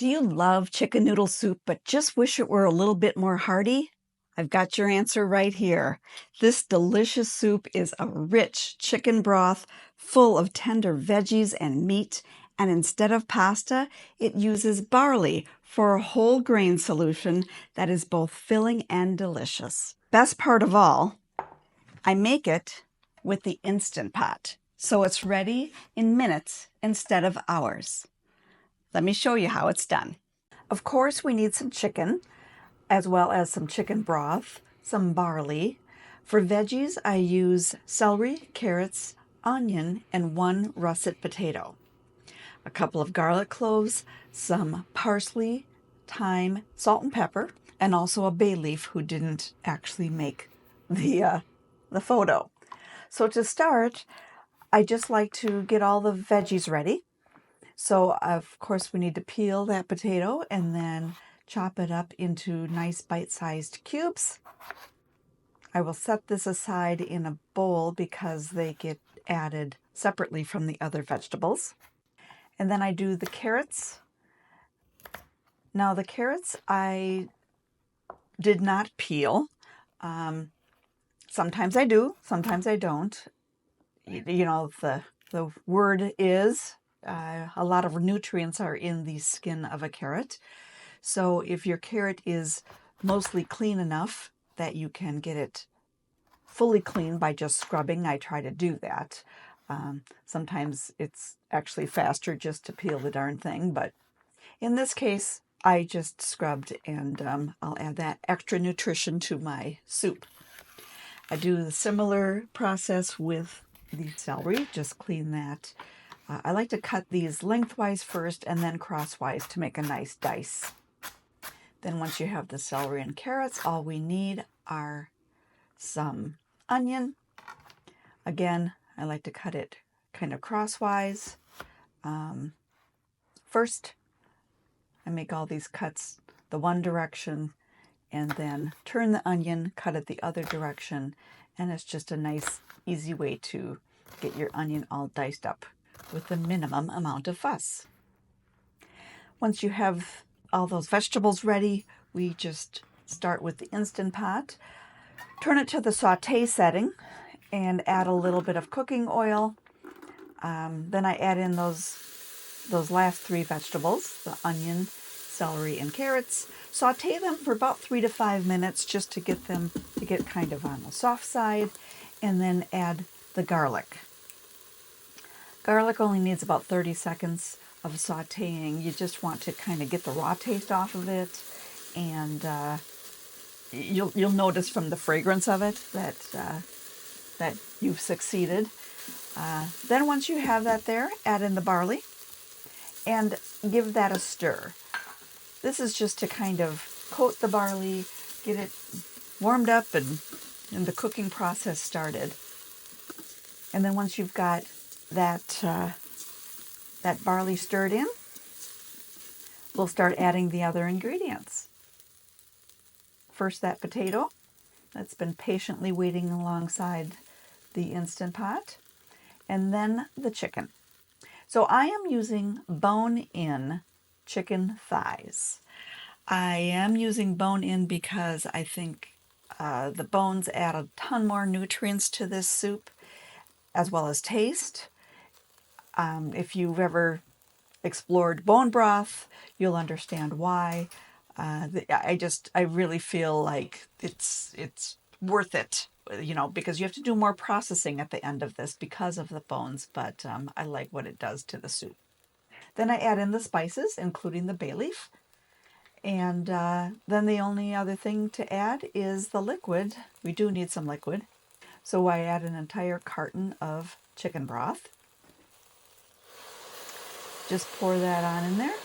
Do you love chicken noodle soup but just wish it were a little bit more hearty? I've got your answer right here. This delicious soup is a rich chicken broth full of tender veggies and meat, and instead of pasta, it uses barley for a whole grain solution that is both filling and delicious. Best part of all, I make it with the Instant Pot, so it's ready in minutes instead of hours. Let me show you how it's done. Of course, we need some chicken, as well as some chicken broth, some barley. For veggies, I use celery, carrots, onion, and 1 russet potato. A couple of garlic cloves, some parsley, thyme, salt and pepper, and also a bay leaf who didn't actually make the photo. So to start, I just like to get all the veggies ready. So, of course, we need to peel that potato and then chop it up into nice bite-sized cubes. I will set this aside in a bowl because they get added separately from the other vegetables. And then I do the carrots. Now, the carrots I did not peel. Sometimes I do, sometimes I don't. You know, the word is... a lot of nutrients are in the skin of a carrot. So if your carrot is mostly clean enough that you can get it fully clean by just scrubbing, I try to do that. Sometimes it's actually faster just to peel the darn thing, but in this case, I just scrubbed, and I'll add that extra nutrition to my soup. I do the similar process with the celery, just clean that. I like to cut these lengthwise first and then crosswise to make a nice dice. Then once you have the celery and carrots, all we need are some onion. Again, I like to cut it kind of crosswise. First, I make all these cuts the one direction and then turn the onion, cut it the other direction, and it's just a nice, easy way to get your onion all diced up with the minimum amount of fuss. Once you have all those vegetables ready, we just start with the Instant Pot. Turn it to the saute setting and add a little bit of cooking oil. Then I add in those last 3 vegetables, the onion, celery, and carrots. Saute them for about 3 to 5 minutes just to get them to get kind of on the soft side, and then add the garlic. Garlic only needs about 30 seconds of sautéing. You just want to kind of get the raw taste off of it, and you'll notice from the fragrance of it that you've succeeded. Then once you have that there, add in the barley and give that a stir. This is just to kind of coat the barley, get it warmed up and the cooking process started. And then once you've got that barley stirred in, we'll start adding the other ingredients. First, that potato that's been patiently waiting alongside the Instant Pot, and then the chicken. So I am using bone-in chicken thighs. I am using bone-in because I think the bones add a ton more nutrients to this soup, as well as taste. If you've ever explored bone broth, you'll understand why. I really feel like it's worth it, you know, because you have to do more processing at the end of this because of the bones, but I like what it does to the soup. Then I add in the spices, including the bay leaf, and then the only other thing to add is the liquid. We do need some liquid, so I add an entire carton of chicken broth. Just pour that on in there.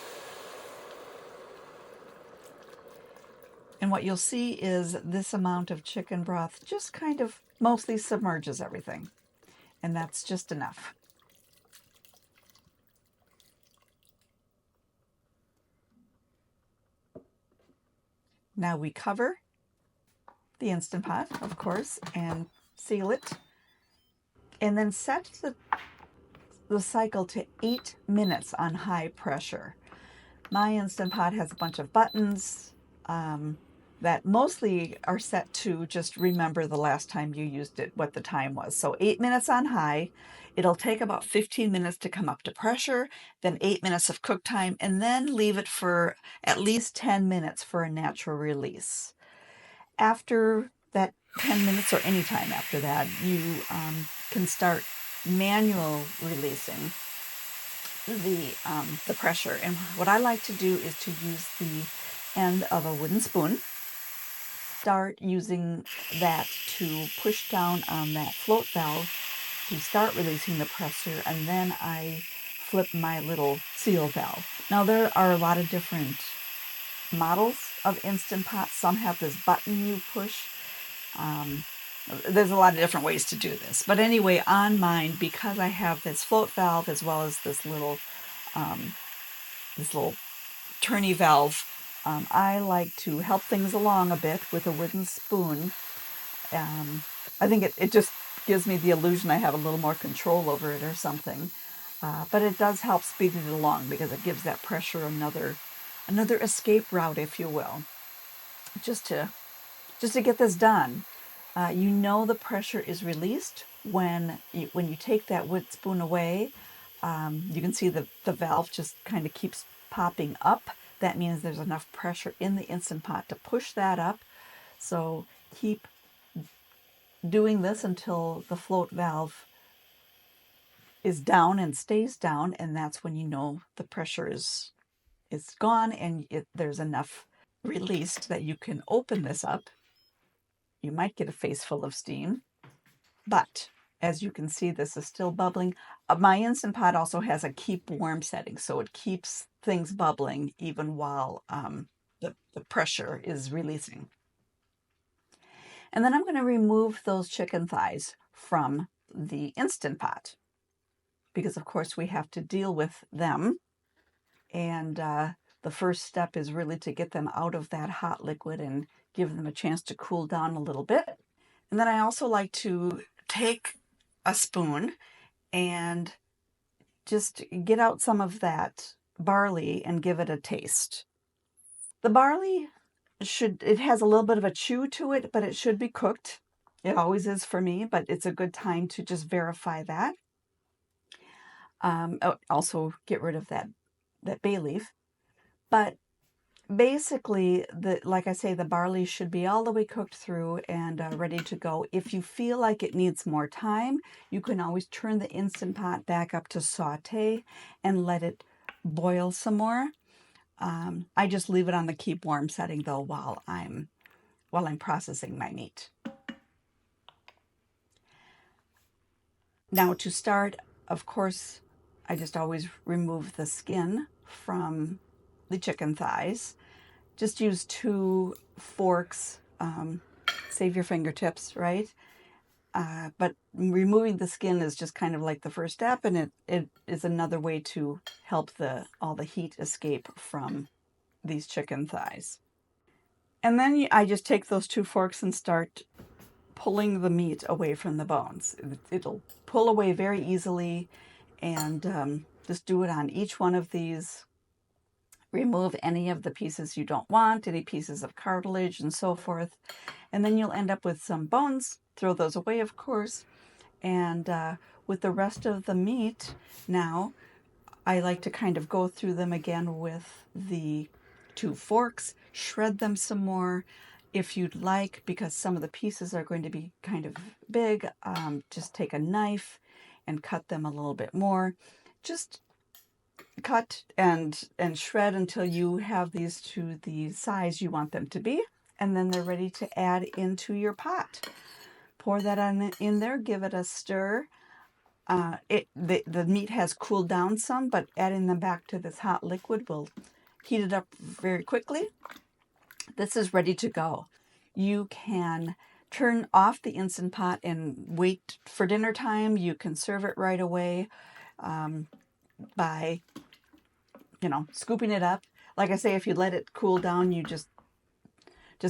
And what you'll see is this amount of chicken broth just kind of mostly submerges everything. And that's just enough. Now we cover the Instant Pot, of course, and seal it. And then set the cycle to 8 minutes on high pressure. My Instant Pot has a bunch of buttons that mostly are set to just remember the last time you used it, what the time was. So 8 minutes on high. It'll take about 15 minutes to come up to pressure, then 8 minutes of cook time, and then leave it for at least 10 minutes for a natural release. After that 10 minutes or any time after that, you can start manual releasing the pressure. And what I like to do is to use the end of a wooden spoon. Start using that to push down on that float valve to start releasing the pressure, and then I flip my little seal valve. Now there are a lot of different models of Instant Pot. Some have this button you push. There's a lot of different ways to do this. But anyway, on mine, because I have this float valve as well as this little turny valve, I like to help things along a bit with a wooden spoon. I think it just gives me the illusion I have a little more control over it or something. But it does help speed it along because it gives that pressure another escape route, if you will, just to get this done. You know the pressure is released when you take that wood spoon away. You can see the valve just kind of keeps popping up. That means there's enough pressure in the Instant Pot to push that up. So keep doing this until the float valve is down and stays down, and that's when you know the pressure is gone and there's enough released that you can open this up. You might get a face full of steam, but as you can see, this is still bubbling. My Instant Pot also has a keep warm setting, so it keeps things bubbling even while the pressure is releasing. And then I'm going to remove those chicken thighs from the Instant Pot because, of course, we have to deal with them. And the first step is really to get them out of that hot liquid and give them a chance to cool down a little bit. And then I also like to take a spoon and just get out some of that barley and give it a taste. The barley it has a little bit of a chew to it, but it should be cooked. It always is for me, but it's a good time to just verify that. Also get rid of that bay leaf. But basically, like I say, the barley should be all the way cooked through and ready to go. If you feel like it needs more time, you can always turn the Instant Pot back up to saute and let it boil some more. I just leave it on the keep warm setting though while I'm processing my meat. Now to start, of course, I just always remove the skin from the chicken thighs. Just use 2 forks, save your fingertips, right? But removing the skin is just kind of like the first step, and it is another way to help all the heat escape from these chicken thighs. And then I just take those 2 forks and start pulling the meat away from the bones. It'll pull away very easily, and just do it on each one of these. Remove any of the pieces you don't want, any pieces of cartilage and so forth. And then you'll end up with some bones. Throw those away, of course. And with the rest of the meat, now I like to kind of go through them again with the 2 forks, shred them some more if you'd like, because some of the pieces are going to be kind of big. Just take a knife and cut them a little bit more. Just cut and shred until you have these to the size you want them to be, and then they're ready to add into your pot. Pour that in there, give it a stir. The meat has cooled down some, but adding them back to this hot liquid will heat it up very quickly. This is ready to go. You can turn off the Instant Pot and wait for dinner time. You can serve it right away by scooping it up. Like I say, if you let it cool down, you just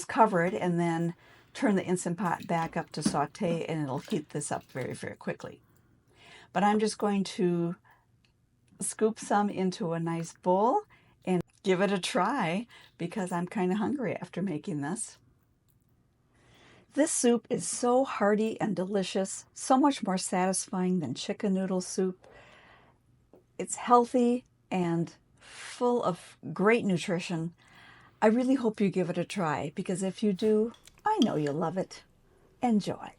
cover it and then turn the Instant Pot back up to saute, and it'll heat this up very, very quickly. But I'm just going to scoop some into a nice bowl and give it a try because I'm kind of hungry after making this. This soup is so hearty and delicious, so much more satisfying than chicken noodle soup. It's healthy and full of great nutrition. I really hope you give it a try because if you do, I know you'll love it. Enjoy.